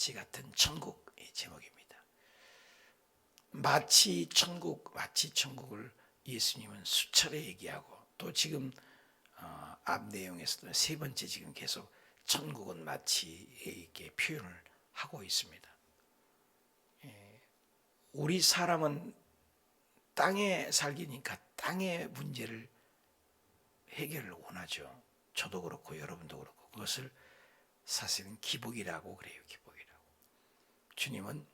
마치 같은 천국의 제목입니다. 마치 천국을 예수님은 수차례 얘기하고 또 지금 앞 내용에서도 세 번째 지금 계속 천국은 마치 이렇게 표현을 하고 있습니다. 우리 사람은 땅에 살기니까 땅의 문제를 해결을 원하죠. 저도 그렇고 여러분도 그렇고 그것을 사실은 기복이라고 그래요. 기복이라고. 주님은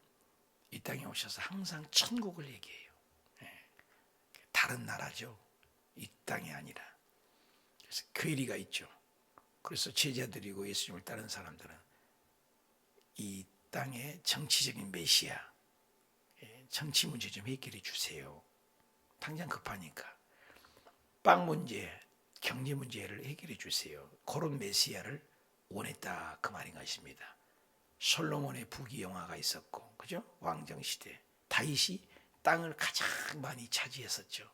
이 땅에 오셔서 항상 천국을 얘기해요. 다른 나라죠. 이 땅이 아니라. 그래서 괴리가 있죠. 그래서 제자들이고 예수님을 따르는 사람들은 이 땅의 정치적인 메시아, 정치 문제 좀 해결해 주세요. 당장 급하니까. 빵 문제, 경제 문제를 해결해 주세요. 그런 메시아를 원했다 그 말인 것입니다. 솔로몬의 부귀영화가 있었고, 그죠? 왕정 시대 다윗이 땅을 가장 많이 차지했었죠.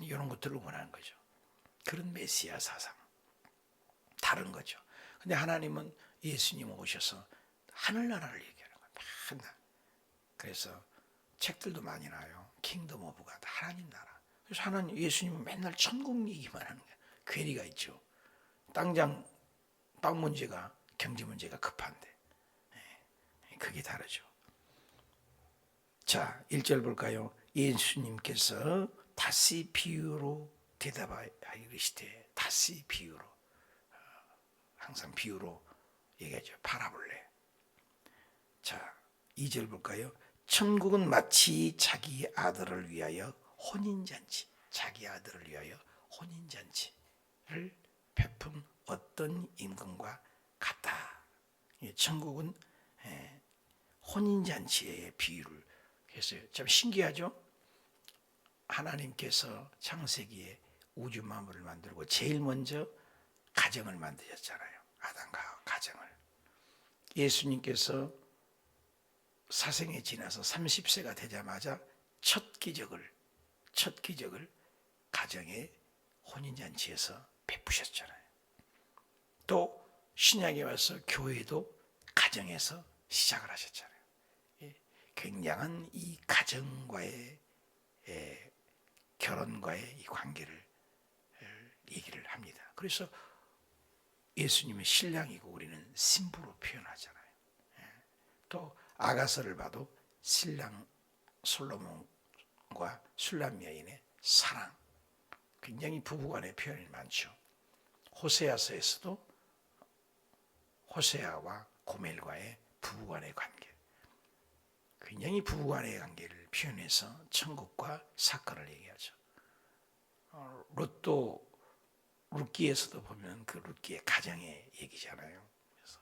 이런 것들을 원하는 거죠. 그런 메시아 사상 다른 거죠. 근데 하나님은 예수님 오셔서 하늘나라를 얘기하는 거예요. 맨날. 그래서 책들도 많이 나와요. 킹덤 오브 갓, 하나님 나라. 그래서 하나님 예수님은 맨날 천국 얘기만 하는 거예요. 괴리가 있죠. 땅 문제가 경제 문제가 급한데 그게 다르죠. 자, 1절 볼까요? 예수님께서 다시 비유로 대답하여 이르시되, 다시 비유로, 항상 비유로 얘기하죠. 파라볼레. 자, 2절 볼까요? 천국은 마치 자기 아들을 위하여 혼인잔치, 자기 아들을 위하여 혼인잔치를 베푼 어떤 임금과 같다. 천국은 혼인잔치의 비유를 했어요. 참 신기하죠? 하나님께서 창세기에 우주 만물을 만들고 제일 먼저 가정을 만드셨잖아요. 아담과 가정을. 예수님께서 사생에 지나서 30세가 되자마자 첫 기적을 가정의 혼인잔치에서 베푸셨잖아요. 또 신약에 와서 교회도 가정에서 시작을 하셨잖아요. 굉장한 이 가정과의 결혼과의 이 관계를 얘기를 합니다. 그래서 예수님은 신랑이고 우리는 신부로 표현하잖아요. 또 아가서를 봐도 신랑 솔로몬과 술람 여인의 사랑, 굉장히 부부간의 표현이 많죠. 호세아서에서도 호세아와 고멜과의 부부간의 관계, 굉장히 부부간의 관계를 표현해서 천국과 사건을 얘기하죠. 룻기에서도 보면 그 룻기의 가정의 얘기잖아요. 그래서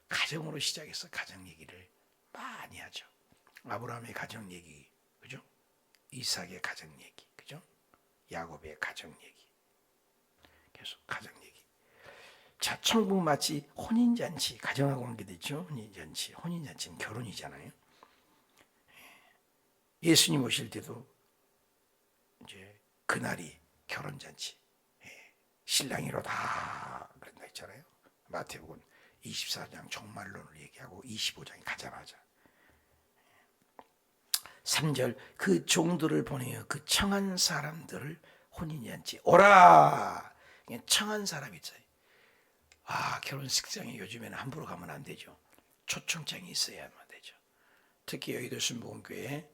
가정으로 시작해서 가정 얘기를 많이 하죠. 아브라함의 가정 얘기, 그죠? 이삭의 가정 얘기, 그죠? 야곱의 가정 얘기, 계속 가정 얘기. 자, 천국 마치 혼인잔치, 가정하고 관계됐죠. 혼인잔치는 결혼이잖아요. 예수님 오실 때도 이제 그날이 결혼잔치, 신랑이로다 그런다 했잖아요. 마태복음 24장 종말론을 얘기하고 25장이 가자마자 3절 그 종들을 보내어 그 청한 사람들을 혼인잔치 오라. 청한 사람이 있어요. 결혼식장에 요즘에는 함부로 가면 안 되죠. 초청장이 있어야만 되죠. 특히 여의도 순복음교회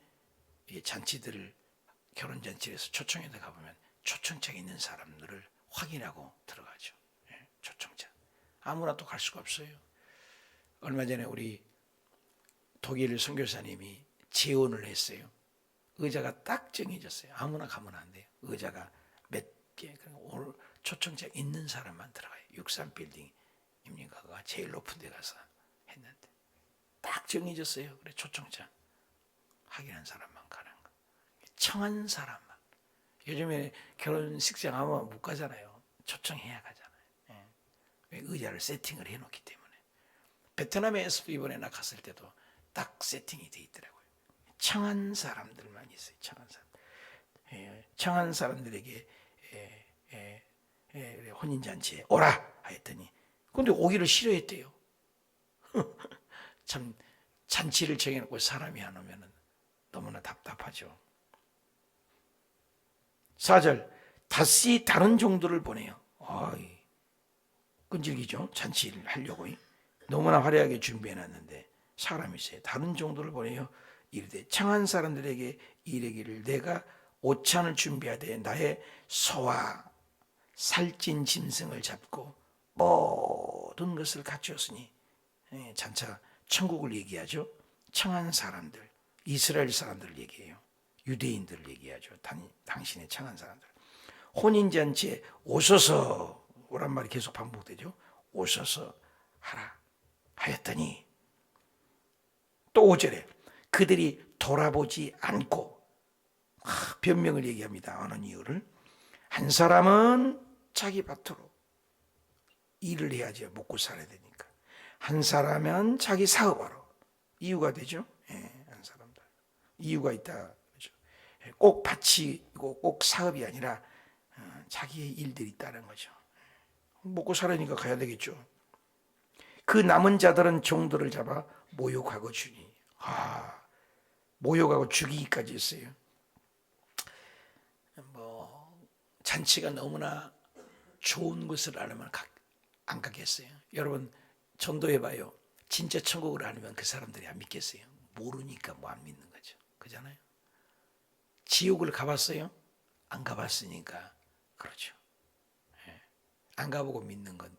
잔치들을 결혼잔치에서 초청에다 가보면 초청장 있는 사람들을 확인하고 들어가죠. 초청장. 아무나 또 갈 수가 없어요. 얼마 전에 우리 독일 선교사님이 재혼을 했어요. 의자가 딱 정해졌어요. 아무나 가면 안 돼요. 의자가 몇 개, 오늘 초청장 있는 사람만 들어가요. 63빌딩입니까? 제일 높은 데 가서 했는데 딱 정해졌어요. 그래 초청장 확인한 사람만 가는 거. 청한 사람만. 요즘에 결혼식장 아마 못 가잖아요. 초청해야 가잖아요. 의자를 세팅을 해놓기 때문에. 베트남에서도 이번에 나 갔을 때도 딱 세팅이 돼 있더라고요. 청한 사람들만 있어요. 청한 사람. 청한 사람들에게 혼인잔치에 오라 하였더니 근데 오기를 싫어했대요. 참 잔치를 정해놓고 사람이 안 오면 너무나 답답하죠. 4절 다시 다른 종들을 보내요. 끈질기죠. 잔치를 하려고 너무나 화려하게 준비해놨는데 사람이 있어요. 다른 종들을 보내요. 이르되 청한 사람들에게 이르기를 내가 오찬을 준비하되 나의 소와 살찐 짐승을 잡고 모든 것을 갖추었으니 장차 천국을 얘기하죠. 청한 사람들, 이스라엘 사람들을 얘기해요. 유대인들을 얘기하죠. 당신의 청한 사람들. 혼인잔치에 오소서 오란 말이 계속 반복되죠. 오소서 하라 하였더니 또 5절에 그들이 돌아보지 않고 변명을 얘기합니다. 어느 이유를 한 사람은 자기 밭으로 일을 해야지 먹고 살아야 되니까 한 사람은 자기 사업하러 이유가 되죠. 한 사람들 이유가 있다. 그렇죠? 꼭 밭이고 꼭 사업이 아니라 자기의 일들이 있다는 거죠. 먹고 살으니까 가야 되겠죠. 그 남은 자들은 종들을 잡아 모욕하고 주니 모욕하고 죽이기까지 했어요. 잔치가 너무나 좋은 것을 알면 안 가겠어요. 여러분 전도해봐요. 진짜 천국을 알면 그 사람들이 안 믿겠어요. 모르니까 안 믿는 거죠. 그잖아요. 지옥을 가봤어요? 안 가봤으니까 그렇죠. 안 가보고 믿는 건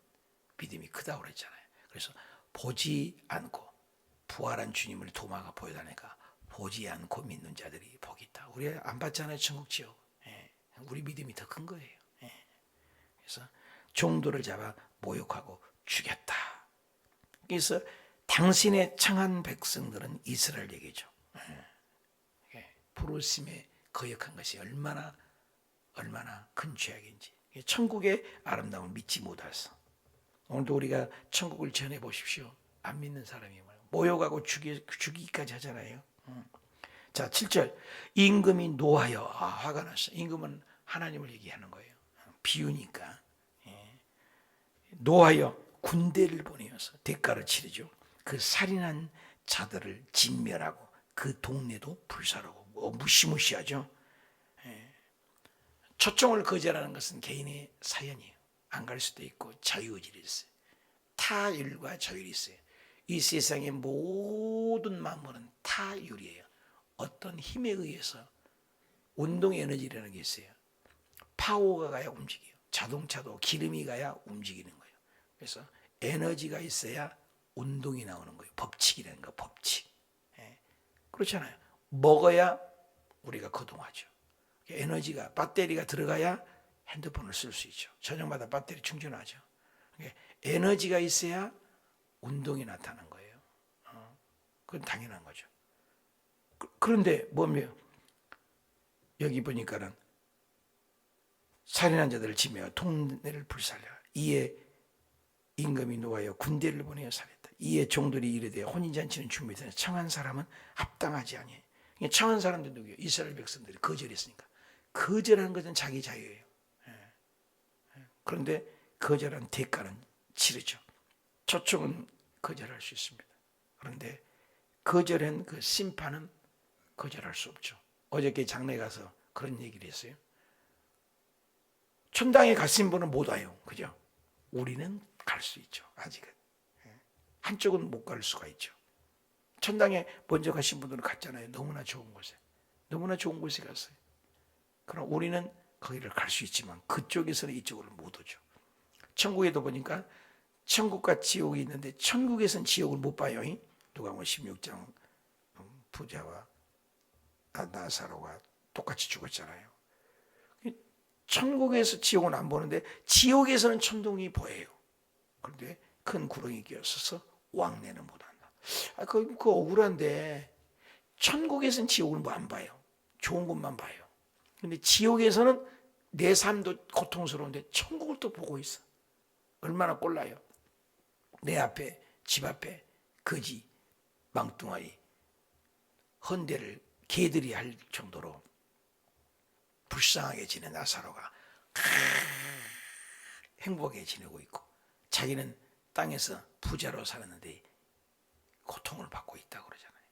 믿음이 크다고 그랬잖아요. 그래서 보지 않고 부활한 주님을 도마가 보여다니까 보지 않고 믿는 자들이 복이 있다. 우리 안 봤잖아요. 천국 지옥. 우리 믿음이 더 큰 거예요. 그래서 종도를 잡아 모욕하고 죽였다. 그래서 당신의 청한 백성들은 이스라엘 얘기죠. 부르심에 거역한 것이 얼마나 큰 죄악인지. 천국의 아름다움을 믿지 못해서 오늘도 우리가 천국을 전해 보십시오. 안 믿는 사람이 모욕하고 죽이기까지 하잖아요. 자 7절 임금이 노하여 화가 났어. 임금은 하나님을 얘기하는 거예요. 비유니까 노하여 군대를 보내어서 대가를 치르죠. 그 살인한 자들을 진멸하고 그 동네도 불사르고 무시무시하죠. 초청을 거절하는 것은 개인의 사연이에요. 안 갈 수도 있고 자유의지가 있어요. 타율과 자율이 있어요. 이 세상의 모든 만물은 타율이에요. 어떤 힘에 의해서 운동 에너지라는 게 있어요. 파워가 가야 움직여요. 자동차도 기름이 가야 움직이는 거예요. 그래서 에너지가 있어야 운동이 나오는 거예요. 법칙이라는 거, 법칙. 그렇잖아요. 먹어야 우리가 거동하죠. 에너지가 배터리가 들어가야 핸드폰을 쓸 수 있죠. 저녁마다 배터리 충전하죠. 에너지가 있어야 운동이 나타나는 거예요. 그건 당연한 거죠. 그런데 뭐며 여기 보니까는 살인한 자들을 지며 동네를 불살려 이에 임금이 노하여 군대를 보내어 살했다. 이에 종들이 이르되 혼인잔치는 준비되나 청한 사람은 합당하지 아니에요. 청한 사람들 누구예요? 이스라엘 백성들이 거절했으니까. 거절하는 것은 자기 자유예요. 그런데 거절한 대가는 치르죠. 초청은 거절할 수 있습니다. 그런데 거절한 그 심판은 거절할 수 없죠. 어저께 장례 가서 그런 얘기를 했어요. 천당에 가신 분은 못 와요. 그죠? 우리는 갈 수 있죠. 아직은. 한쪽은 못 갈 수가 있죠. 천당에 먼저 가신 분들은 갔잖아요. 너무나 좋은 곳에. 너무나 좋은 곳에 갔어요. 그럼 우리는 거기를 갈 수 있지만 그쪽에서는 이쪽으로 못 오죠. 천국에도 보니까 천국과 지옥이 있는데 천국에서는 지옥을 못 봐요. 누가복음 16장 부자와 나사로가 똑같이 죽었잖아요. 천국에서 지옥은 안 보는데 지옥에서는 천둥이 보여요. 그런데 큰 구렁이 끼었어서 왕래는 못한다. 그 억울한데 천국에서는 지옥을 안 봐요. 좋은 것만 봐요. 근데 지옥에서는 내 삶도 고통스러운데 천국을 또 보고 있어. 얼마나 꼴라요. 내 앞에 집 앞에 거지 망뚱아리 헌대를 개들이 할 정도로 불쌍하게 지낸 나사로가 행복하게 지내고 있고 자기는 땅에서 부자로 살았는데 고통을 받고 있다고 그러잖아요.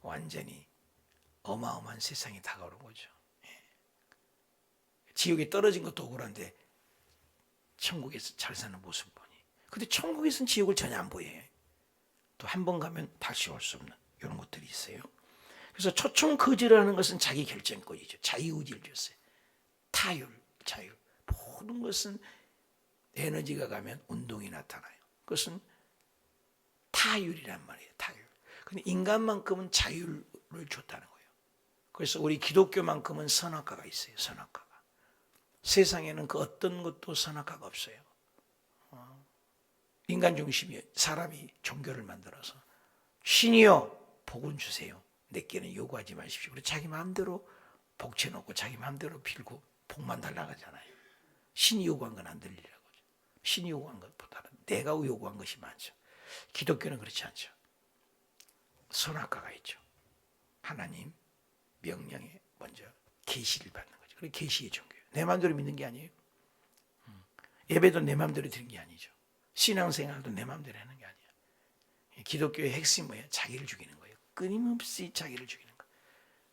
완전히 어마어마한 세상이 다가오는 거죠. 지옥에 떨어진 것도 억울한데 천국에서 잘 사는 모습 보니. 근데 천국에서는 지옥을 전혀 안 보여요. 또 한 번 가면 다시 올 수 없는 이런 것들이 있어요. 그래서 초청 거절하는 것은 자기 결정권이죠. 자유의지를 줬어요. 타율, 자유. 모든 것은 에너지가 가면 운동이 나타나요. 그것은 타율이란 말이에요. 타율. 근데 인간만큼은 자유를 줬다는 거예요. 그래서 우리 기독교만큼은 선악과가 있어요. 선악과가. 세상에는 그 어떤 것도 선악과가 없어요. 인간 중심이에요. 사람이 종교를 만들어서 신이여 복은 주세요. 내게는 요구하지 마십시오. 그리고 자기 마음대로 복쳐놓고 자기 마음대로 빌고 복만 달라가잖아요. 신이 요구한 건 안 들리라고. 신이 요구한 것보다는 내가 요구한 것이 많죠. 기독교는 그렇지 않죠. 선악과가 있죠. 하나님 명령에 먼저 계시를 받는 거죠. 그게 계시의 종교예요. 내 마음대로 믿는 게 아니에요. 예배도 내 마음대로 드리는 게 아니죠. 신앙생활도 내 마음대로 하는 게 아니에요. 기독교의 핵심은 뭐예요? 자기를 죽이는 거예요. 끊임없이 자기를 죽이는 거예요.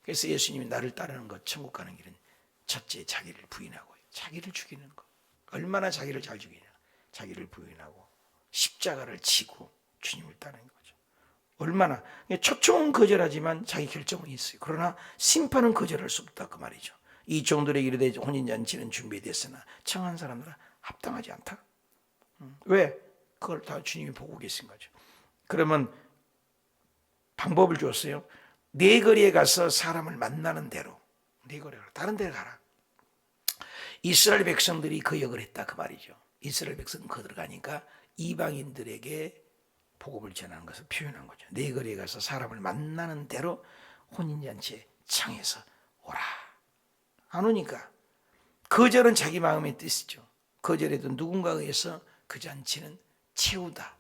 그래서 예수님이 나를 따르는 것, 천국 가는 길은 첫째 자기를 부인하고 자기를 죽이는 것. 얼마나 자기를 잘 죽이냐. 자기를 부인하고 십자가를 지고 주님을 따르는 거죠. 얼마나. 초청은 거절하지만 자기 결정은 있어요. 그러나 심판은 거절할 수 없다 그 말이죠. 이 종들에게 이르되 혼인잔치는 준비됐으나 청한 사람들은 합당하지 않다. 왜? 그걸 다 주님이 보고 계신 거죠. 그러면 방법을 줬어요. 네 거리에 가서 사람을 만나는 대로, 네 거리에 가라. 다른 데 가라. 이스라엘 백성들이 그 역을 했다 그 말이죠. 이스라엘 백성은 거들어가니까 이방인들에게 복음을 전하는 것을 표현한 거죠. 네 거리에 가서 사람을 만나는 대로 혼인잔치에 청해서 오라. 안 오니까 거절은 자기 마음의 뜻이죠. 거절해도 누군가에 의해서 그 잔치는 채우다.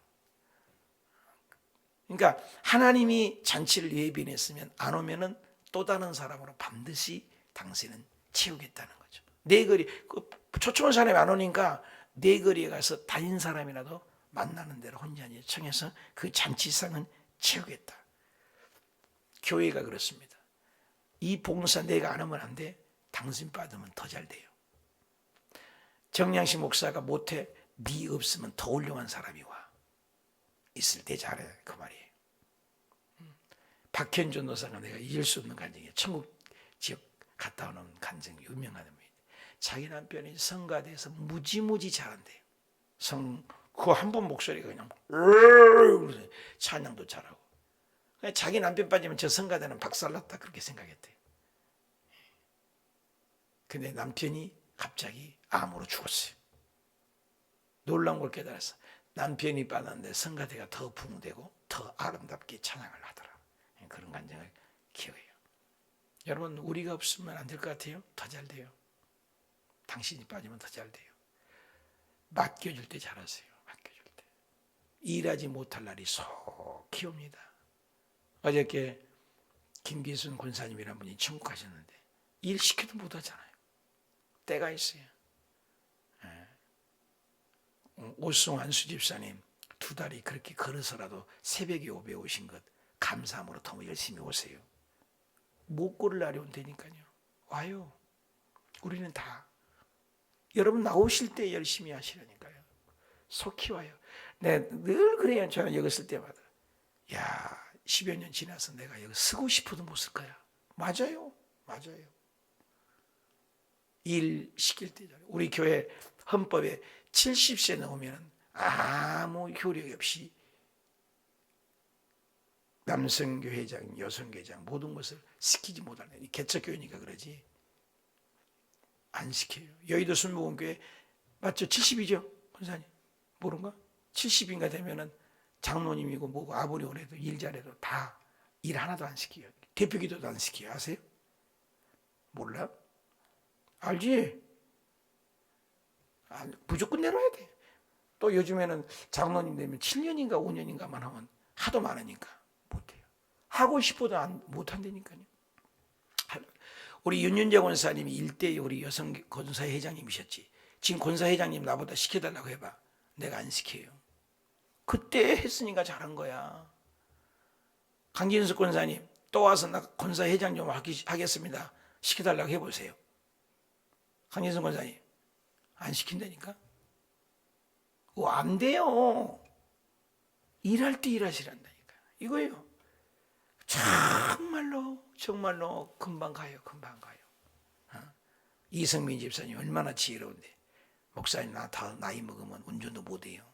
그러니까 하나님이 잔치를 예비했으면 안 오면은 또 다른 사람으로 반드시 당신은 채우겠다는 거죠. 네 거리 초청한 사람이 안 오니까 네 거리에 가서 다른 사람이라도 만나는 대로 혼잔치에 청해서 그 잔치상은 채우겠다. 교회가 그렇습니다. 이 봉사 내가 안 하면 안 돼. 당신 받으면 더 잘 돼요. 정량식 목사가 못해. 네 없으면 더 훌륭한 사람이 와. 있을 때 잘해 그 말이에요. 박현주 노사가 내가 잊을 수 없는 간증이에요. 천국 지역 갔다 오는 간증 유명한 분이 자기 남편이 성가대에서 무지무지 잘한대요. 그 한 번 목소리가 그냥 찬양도 잘하고 자기 남편 빠지면 저 성가대는 박살났다 그렇게 생각했대요. 근데 남편이 갑자기 암으로 죽었어요. 놀라운 걸 깨달았어. 남편이 빠졌는데 성가대가 더 붕대고 더 아름답게 찬양을 하더라. 그런 간증을 기억해요. 여러분 우리가 없으면 안 될 것 같아요? 더 잘 돼요. 당신이 빠지면 더 잘 돼요. 맡겨줄 때 잘하세요. 맡겨줄 때. 일하지 못할 날이 속히 옵니다. 어저께 김기순 권사님이라는 분이 천국 가셨는데 일 시켜도 못하잖아요. 때가 있어요. 오승환 수집사님 2달이 그렇게 걸어서라도 새벽에 오배 오신 것 감사함으로 더 열심히 오세요. 못 걸을 날이 온다니까요. 와요. 우리는 다 여러분 나오실 때 열심히 하시라니까요. 속히 와요. 내가 늘 그래요. 저는 여기 쓸 때마다 야 10여 년 지나서 내가 여기 쓰고 싶어도 못 쓸 거야. 맞아요. 맞아요. 일 시킬 때 우리 교회 헌법에 70세 넘으면 아무 효력이 없이 남성교회장, 여성교회장 모든 것을 시키지 못하는 개척교회니까 그러지 안 시켜요. 여의도 순복음교회 맞죠? 70이죠? 권사님 모른가? 70인가 되면은 장로님이고 뭐고 아무리 오래도 일 잘해도 다 일 하나도 안 시켜요. 대표기도도 안 시켜요. 아세요? 몰라? 알지? 무조건 내려야 돼. 또 요즘에는 장로님 되면 7년인가 5년인가만 하면 하도 많으니까 못해요. 하고 싶어도 못한다니까요. 우리 윤윤재 권사님이 일대 우리 여성 권사회장님이셨지. 지금 권사회장님 나보다 시켜달라고 해봐. 내가 안 시켜요. 그때 했으니까 잘한 거야. 강진수 권사님 또 와서 나 권사회장 좀 하겠습니다. 시켜달라고 해보세요. 강진수 권사님 안 시킨다니까? 안 돼요. 일할 때 일하시란다니까. 이거예요. 정말로 금방 가요. 금방 가요. 이성민 집사님 얼마나 지혜로운데, 목사님 나 다 나이 먹으면 운전도 못해요.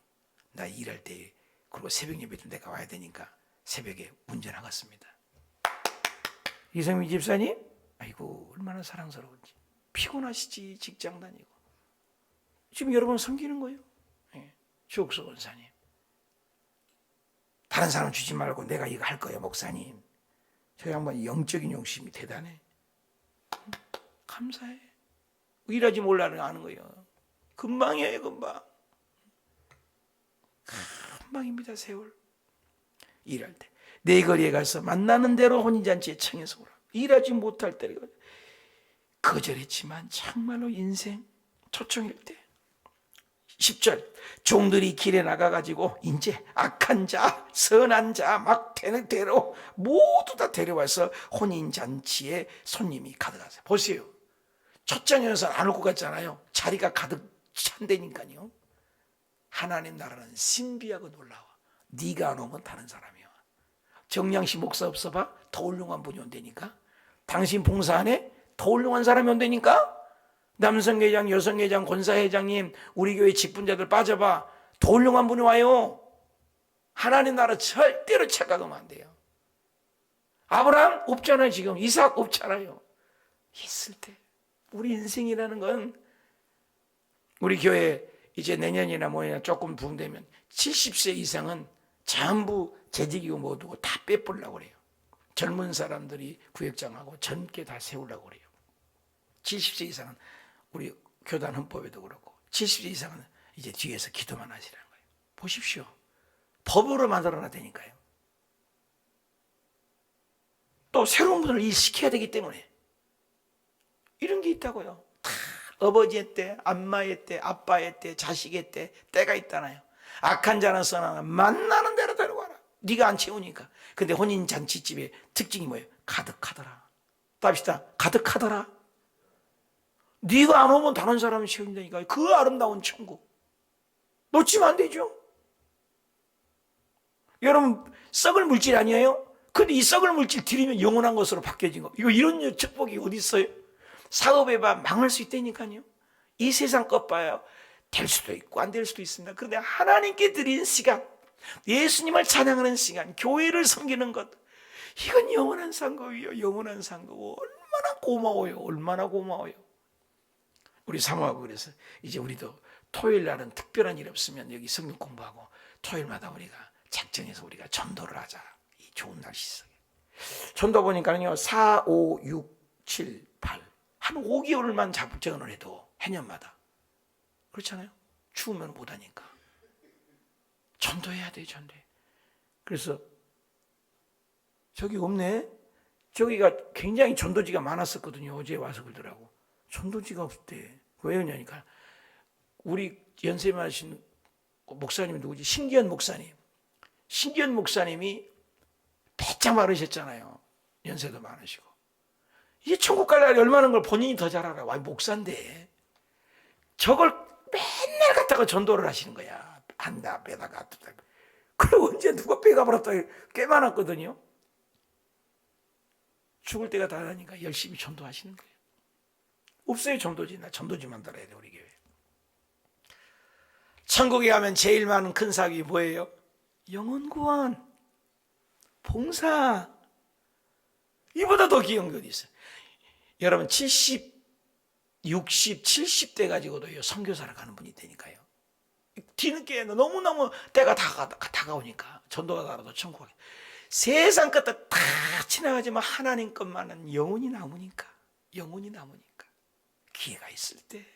나 일할 때 그리고 새벽 예배도 내가 와야 되니까 새벽에 운전하겠습니다. 이성민 집사님 아이고 얼마나 사랑스러운지. 피곤하시지 직장 다니고. 지금 여러분 섬기는 거예요. 주옥수 권사님 다른 사람 주지 말고 내가 이거 할 거예요. 목사님 저 양반 영적인 용심이 대단해. 감사해. 일하지 몰라는 아는 거예요. 금방이에요. 금방입니다. 세월. 일할 때 내 거리에 가서 만나는 대로 혼인잔치에 청해서 오라. 일하지 못할 때 거절했지만 정말로 인생 초청일 때 10절 종들이 길에 나가가지고 이제 악한 자 선한 자 막 되는 대로 모두 다 데려와서 혼인잔치에 손님이 가득하세요. 보세요. 초장에서 안 올 것 같잖아요. 자리가 가득 찬다니까요. 하나님 나라는 신비하고 놀라워. 네가 안 오면 다른 사람이야. 정량시 목사 없어봐. 더 훌륭한 분이 온다니까. 당신 봉사 안 해? 더 훌륭한 사람이 온다니까. 남성회장, 여성회장, 권사회장님, 우리 교회 직분자들 빠져봐. 더 훌륭한 분이 와요. 하나님 나라 절대로 착각하면 안 돼요. 아브라함 없잖아요. 지금 이삭 없잖아요. 있을 때 우리 인생이라는 건, 우리 교회 이제 내년이나 뭐냐 조금 부흥되면 70세 이상은 전부 재직이고 뭐두고 다 빼버리려고 그래요. 젊은 사람들이 구역장하고 젊게 다 세우려고 그래요. 70세 이상은 우리 교단 헌법에도 그렇고 70세 이상은 이제 뒤에서 기도만 하시라는 거예요. 보십시오. 법으로 만들어놔야 되니까요. 또 새로운 분을 일시켜야 되기 때문에 이런 게 있다고요. 다 아버지의 때, 엄마의 때, 아빠의 때, 자식의 때, 때가 있잖아요. 악한 자는 선한 만나는 대로 데려가라. 네가 안 채우니까. 근데 혼인잔치집의 특징이 뭐예요? 가득하더라. 답시다. 가득하더라. 네가 안 오면 다른 사람이 채운다니까. 그 아름다운 천국 놓치면 안 되죠. 여러분 썩을 물질 아니에요? 근데 이 썩을 물질 드리면 영원한 것으로 바뀌어진 거. 이런 축복이 어디 있어요? 사업해봐 망할 수 있다니까요. 이 세상 것 봐요. 될 수도 있고 안 될 수도 있습니다. 그런데 하나님께 드린 시간, 예수님을 찬양하는 시간, 교회를 섬기는 것, 이건 영원한 상급이에요. 영원한 상급. 얼마나 고마워요. 얼마나 고마워요. 우리 사모하고 그래서 이제 우리도 토요일 날은 특별한 일 없으면 여기 성경 공부하고 토요일마다 우리가 작정해서 우리가 전도를 하자. 이 좋은 날씨 속에. 전도 보니까는요 4, 5, 6, 7, 8 한 5개월만 작정을 해도 해년마다 그렇잖아요. 추우면 못하니까 전도해야 돼. 전도해. 그래서 저기 없네. 저기가 굉장히 전도지가 많았었거든요. 어제 와서 그러더라고. 전도지가 없대. 왜 그러냐니까 우리 연세 많으신 목사님이 누구지? 신기현 목사님. 신기현 목사님이 배짱 마르셨잖아요. 연세도 많으시고. 이제 천국 갈 날이 얼마나 걸 본인이 더 잘 알아. 와, 목사인데. 저걸 맨날 갖다가 전도를 하시는 거야. 한다, 빼다가. 그리고 언제 누가 빼가버렸다. 꽤 많았거든요. 죽을 때가 다 되니까 열심히 전도하시는 거예요. 없어요, 전도지. 나 전도지 만들어야 돼, 우리 교회. 천국에 가면 제일 많은 큰 사역이 뭐예요? 영혼 구원, 봉사. 이보다 더 귀한 건 있어요. 여러분 70, 60, 70대 가지고도 선교사를 가는 분이 되니까요. 뒤늦게 너무너무 때가 다가오니까 전도가 가라도 천국 가게. 세상 것도 다 지나가지만 하나님 것만은 영혼이 남으니까 기회가 있을 때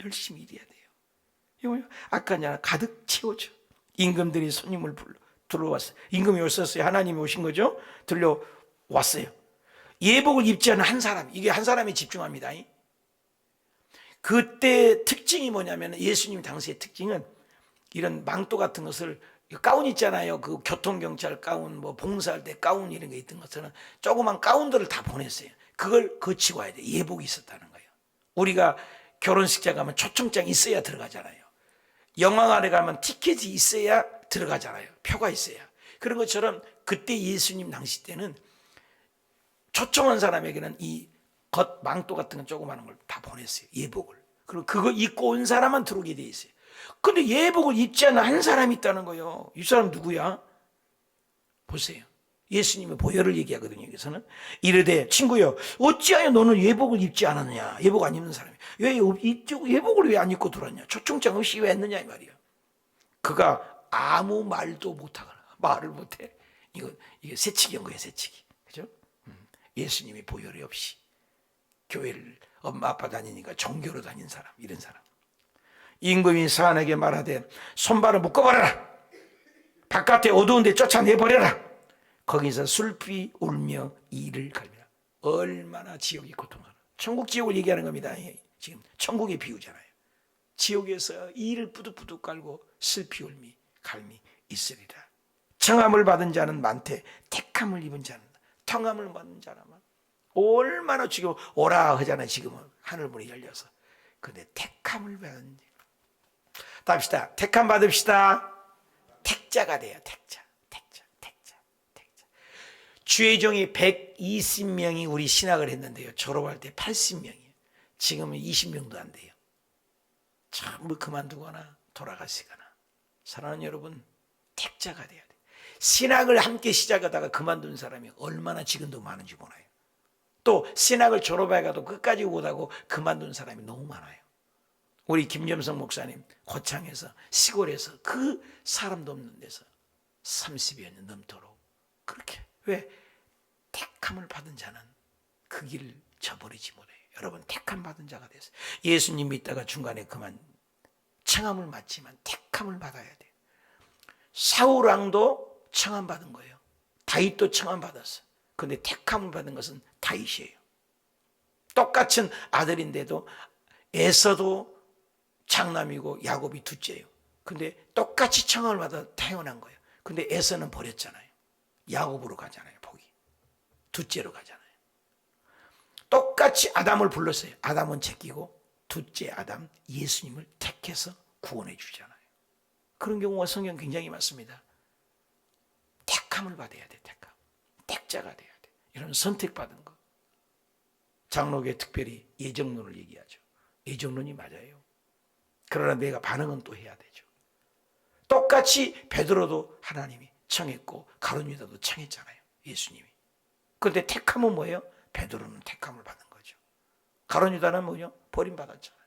열심히 일해야 돼요. 아까 냐 가득 채워줘. 임금들이 손님을 들어왔어요. 임금이 오셨어요. 하나님이 오신 거죠. 들려왔어요. 예복을 입지 않은 한 사람, 이게 한 사람에 집중합니다. 그때 특징이 뭐냐면 예수님 당시의 특징은 이런 망토 같은 것을 가운 있잖아요. 그 교통경찰 가운, 뭐 봉사할 때 가운 이런 게 있던 것처럼 조그만 가운들을 다 보냈어요. 그걸 거치고 와야 돼. 예복이 있었다는 거예요. 우리가 결혼식장 가면 초청장 있어야 들어가잖아요. 영화관에 가면 티켓이 있어야 들어가잖아요. 표가 있어야. 그런 것처럼 그때 예수님 당시 때는 초청한 사람에게는 이 겉 망토 같은 건 조그마한 걸 다 보냈어요. 예복을. 그리고 그거 입고 온 사람만 들어오게 돼 있어요. 근데 예복을 입지 않은 한 사람이 있다는 거예요. 이 사람 누구야? 보세요. 예수님의 보혈을 얘기하거든요. 여기서는 이르되 친구여 어찌하여 너는 예복을 입지 않았느냐. 예복 안 입는 사람이 왜 예복을 왜 안 입고 들어왔냐. 초청장 없이 왜 했느냐 이 말이야. 그가 아무 말도 못하거나 말을 못해. 이게 새치기한 거예요. 새치기. 그죠? 예수님이 보혈이 없이 교회를 엄마 아빠 다니니까 종교로 다닌 사람, 이런 사람. 임금이 사안에게 말하되 손발을 묶어버려라. 바깥에 어두운 데 쫓아내버려라. 거기서 슬피 울며 이를 갈미라. 얼마나 지옥이 고통하나. 천국 지옥을 얘기하는 겁니다. 지금 천국의 비유잖아요. 지옥에서 이를 뿌득뿌득 깔고 슬피 울미 갈미 있으리라. 청함을 받은 자는 많되 택함을 입은 자는 청함을 받은 자라만 얼마나 지금 오라 하잖아요. 지금은 하늘문이 열려서. 근데 택함을 받은 자. 답시다. 택함 받읍시다. 택자가 돼요. 택자. 주의 종이 120명이 우리 신학을 했는데요. 졸업할 때 80명이에요. 지금은 20명도 안 돼요. 전부 그만두거나 돌아가시거나. 사랑하는 여러분, 택자가 돼야 돼요. 신학을 함께 시작하다가 그만둔 사람이 얼마나 지금도 많은지 몰라요. 또 신학을 졸업해가도 끝까지 못하고 그만둔 사람이 너무 많아요. 우리 김점성 목사님 고창에서 시골에서 그 사람도 없는 데서 30여 년 넘도록 그렇게. 왜? 택함을 받은 자는 그 길을 저버리지 못해요. 여러분 택함 받은 자가 됐어요. 예수님 믿다가 중간에 그만 청함을 받지만 택함을 받아야 돼요. 사울왕도 청함 받은 거예요. 다윗도 청함 받았어요. 그런데 택함을 받은 것은 다윗이에요. 똑같은 아들인데도 에서도 장남이고 야곱이 둘째예요. 근데 똑같이 청함을 받아 태어난 거예요. 근데 에서는 버렸잖아요. 야곱으로 가잖아요. 복이 둘째로 가잖아요. 똑같이 아담을 불렀어요. 아담은 제끼고 둘째 아담 예수님을 택해서 구원해 주잖아요. 그런 경우가 성경 굉장히 많습니다. 택함을 받아야 돼. 택함. 택자가 돼야 돼. 이런 선택받은 거. 장로교에 특별히 예정론을 얘기하죠. 예정론이 맞아요. 그러나 내가 반응은 또 해야 되죠. 똑같이 베드로도 하나님이 청했고 가룟 유다도 청했잖아요. 예수님이. 그런데 택함은 뭐예요? 베드로는 택함을 받은 거죠. 가룟 유다는 뭐요? 버림받았잖아요.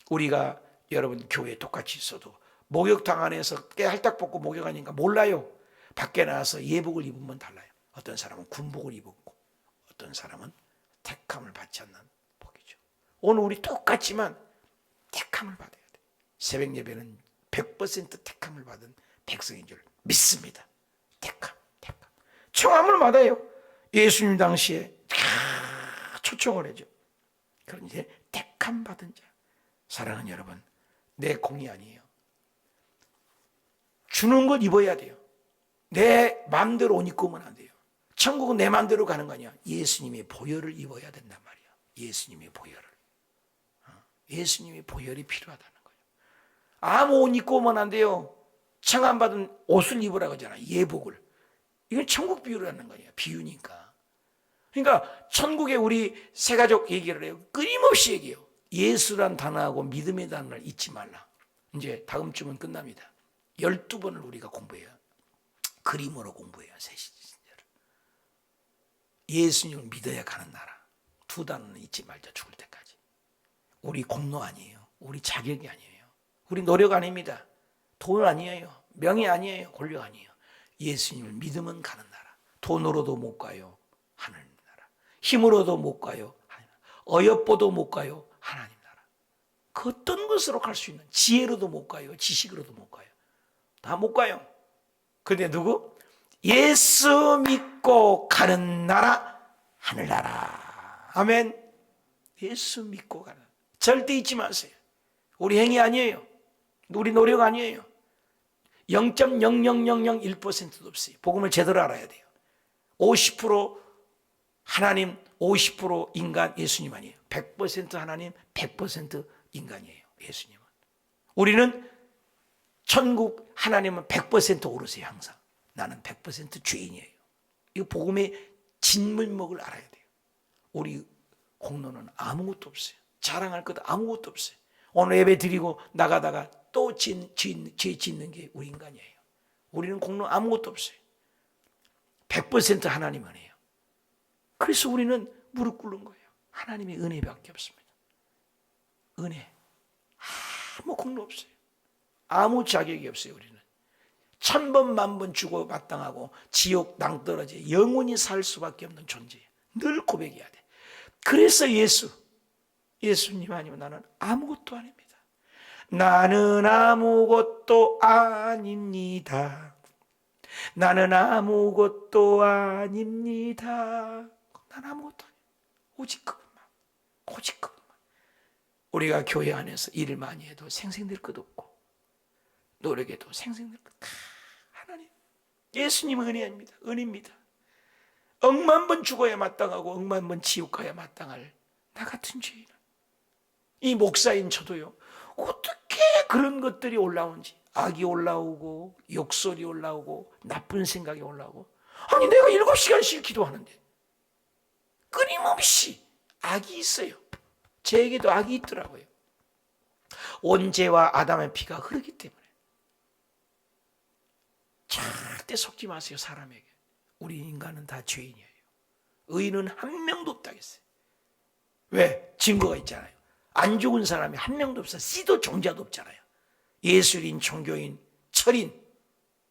우리가 여러분 교회에 똑같이 있어도 목욕탕 안에서 깨할딱 벗고 목욕하니까 몰라요. 밖에 나와서 예복을 입으면 달라요. 어떤 사람은 군복을 입었고 어떤 사람은 택함을 받지 않는 복이죠. 오늘 우리 똑같지만 택함을 받아야 돼. 새벽 예배는 100% 택함을 받은 백성인 줄 믿습니다. 택함. 청함을 받아요. 예수님 당시에 초청을 해줘. 그런데 택함 받은 자. 사랑하는 여러분, 내 공이 아니에요. 주는 것 입어야 돼요. 내 마음대로 옷 입고 오면 안 돼요. 천국은 내 마음대로 가는 거 아니야. 예수님의 보혈을 입어야 된단 말이야. 예수님의 보혈을. 예수님의 보혈이 필요하다는 거예요. 아무 옷 입고 오면 안 돼요. 청함받은 옷을 입으라고 하잖아. 예복을. 이건 천국 비유를 하는 거예요. 비유니까. 그러니까 천국에 우리 세가족 얘기를 해요. 끊임없이 얘기해요. 예수란 단어하고 믿음의 단어를 잊지 말라. 이제 다음 주면 끝납니다. 12번을 우리가 공부해요. 그림으로 공부해요. 예수님을 믿어야 가는 나라. 두 단어는 잊지 말자. 죽을 때까지. 우리 공로 아니에요. 우리 자격이 아니에요. 우리 노력 아닙니다. 돈 아니에요. 명예 아니에요. 권력 아니에요. 예수님을 믿으면 가는 나라. 돈으로도 못 가요. 하나님 나라. 힘으로도 못 가요. 하나님 나라. 어여뽀도 못 가요. 하나님 나라. 그 어떤 것으로 갈 수 있는 지혜로도 못 가요. 지식으로도 못 가요. 다 못 가요. 근데 누구? 예수 믿고 가는 나라, 하늘나라. 아멘. 예수 믿고 가는. 절대 잊지 마세요. 우리 행위 아니에요. 우리 노력 아니에요. 0.00001%도 없어요. 복음을 제대로 알아야 돼요. 50% 하나님, 50% 인간, 예수님 아니에요. 100% 하나님, 100% 인간이에요. 예수님은. 우리는 천국 하나님은 100% 오르세요. 항상. 나는 100% 죄인이에요. 이 복음의 진면목을 알아야 돼요. 우리 공로는 아무것도 없어요. 자랑할 것 아무것도 없어요. 오늘 예배 드리고 나가다가 또 죄 짓는 게 우리 인간이에요. 우리는 공로 아무것도 없어요. 100% 하나님 은혜예요. 그래서 우리는 무릎 꿇는 거예요. 하나님의 은혜밖에 없습니다. 은혜. 아무 공로 없어요. 아무 자격이 없어요. 우리는 1000번 만번 죽어 마땅하고 지옥 낭떠러지 영원히 살 수밖에 없는 존재예요. 늘 고백해야 돼. 그래서 예수님 아니면 나는 아무것도 아닙니다. 나는 아무것도 아닙니다. 나는 아무것도 아닙니다. 난 아무것도 아니에요. 오직 그것만. 오직 그것만. 우리가 교회 안에서 일을 많이 해도 생생될 것 없고 노력해도 생생될 것. 하나님, 예수님은 은혜입니다. 은혜입니다. 억만 번 죽어야 마땅하고 억만 번 지옥 가야 마땅할 나 같은 죄인. 이 목사인 저도요. 어떻게 그런 것들이 올라오는지. 악이 올라오고 욕설이 올라오고 나쁜 생각이 올라오고. 아니 내가 7시간씩 기도하는데 끊임없이 악이 있어요. 제에게도 악이 있더라고요. 온죄와 아담의 피가 흐르기 때문에. 절대 속지 마세요. 사람에게. 우리 인간은 다 죄인이에요. 의인은 한 명도 없다고 했어요. 왜? 증거가 있잖아요. 안 죽은 사람이 한 명도 없어. 씨도 종자도 없잖아요. 예술인, 종교인, 철인,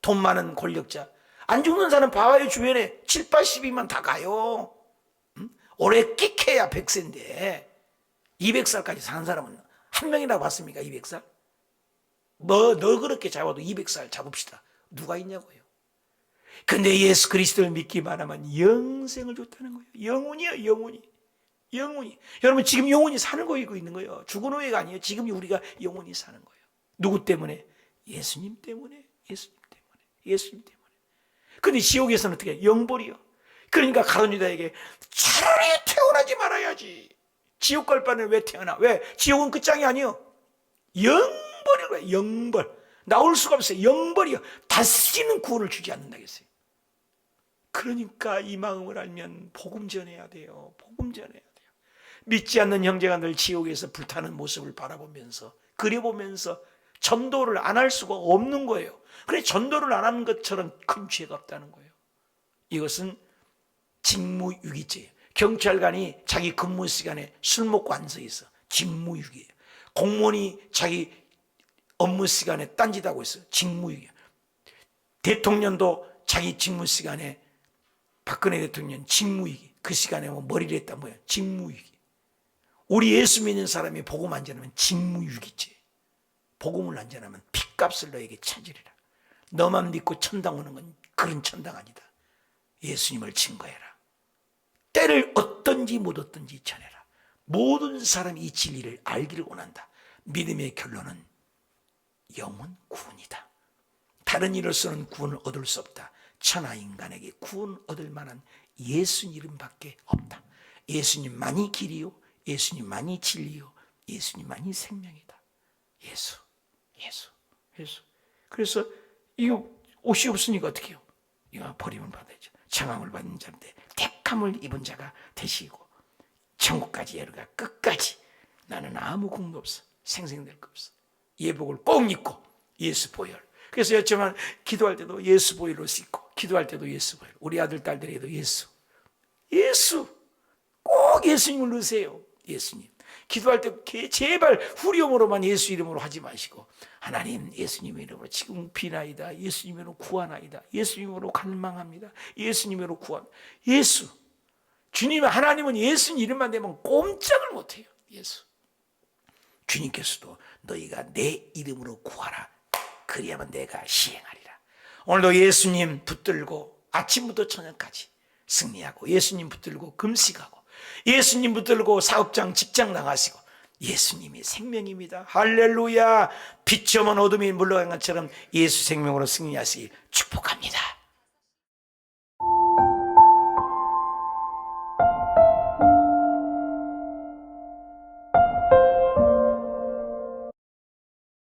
돈 많은 권력자. 안 죽는 사람 봐봐요. 주변에 7, 80이면 다 가요. 올해 끽해야 100세인데 200살까지 사는 사람은 한 명이라고 봤습니까? 200살? 너 그렇게 잡아도 200살 잡읍시다. 누가 있냐고요. 근데 예수 그리스도를 믿기만 하면 영생을 줬다는 거예요. 영원이요. 영원히. 여러분 지금 영원히 사는 거 있는 거예요. 죽은 후에가 아니에요. 지금 우리가 영원히 사는 거예요. 누구 때문에? 예수님 때문에. 근데 지옥에서는 어떻게 해요? 영벌이요. 그러니까 가룟 유다에게 차라리 태어나지 말아야지. 지옥 갈 바는 왜 태어나? 왜? 지옥은 끝장이 아니요. 영벌이라고요. 영벌. 나올 수가 없어요. 영벌이요. 다시는 구원을 주지 않는다겠어요. 그러니까 이 마음을 알면 복음 전해야 돼요. 복음 전해야 돼요. 믿지 않는 형제가 늘 지옥에서 불타는 모습을 바라보면서 그려보면서 전도를 안 할 수가 없는 거예요. 그래 전도를 안 하는 것처럼 큰 죄가 없다는 거예요. 이것은 직무유기죄예요. 경찰관이 자기 근무 시간에 술 먹고 앉아 있어. 직무유기예요. 공무원이 자기 업무 시간에 딴짓하고 있어요. 직무유기예요. 대통령도 자기 직무 시간에 박근혜 대통령 직무유기. 그 시간에 뭐 머리를 했다 뭐야. 직무유기. 우리 예수 믿는 사람이 복음 안 전하면 직무유기죄. 복음을 안 전하면 핏값을 너에게 찾으리라. 너만 믿고 천당 오는 건 그런 천당 아니다. 예수님을 증거해라. 때를 얻든지 못 얻든지 전해라. 모든 사람이 이 진리를 알기를 원한다. 믿음의 결론은 영원 구원이다. 다른 이로서는 구원을 얻을 수 없다. 천하 인간에게 구원 얻을 만한 예수 이름밖에 없다. 예수님만이 길이요, 예수님만이 진리요, 예수님만이 생명이다. 예수. 그래서 이거 옷이 없으니까 어떻게 해요? 이거 버림을 받아야죠. 청함을 받는 자인데 택함을 입은 자가 되시고 천국까지 이르가 끝까지 나는 아무 공도 없어. 생생될 거 없어. 예복을 꼭 입고 예수 보혈. 그래서 여쭤만 기도할 때도 예수 보혈로 씻고 기도할 때도 예수 보혈. 우리 아들 딸들에도 예수 꼭 예수님을 넣으세요. 예수님. 기도할 때 제발 후렴으로만 예수 이름으로 하지 마시고 하나님 예수님 이름으로 지금 비나이다. 예수님 이름으로 구하나이다. 예수님 이름으로 갈망합니다. 예수님 이름으로 구합니다. 예수. 주님 하나님은 예수님 이름만 되면 꼼짝을 못해요. 예수. 주님께서도 너희가 내 이름으로 구하라. 그리하면 내가 시행하리라. 오늘도 예수님 붙들고 아침부터 저녁까지 승리하고 예수님 붙들고 금식하고 예수님 붙들고 사업장 직장 나가시고 예수님이 생명입니다. 할렐루야. 빛이 없는 어둠이 물러간 것처럼 예수 생명으로 승리하시기 축복합니다.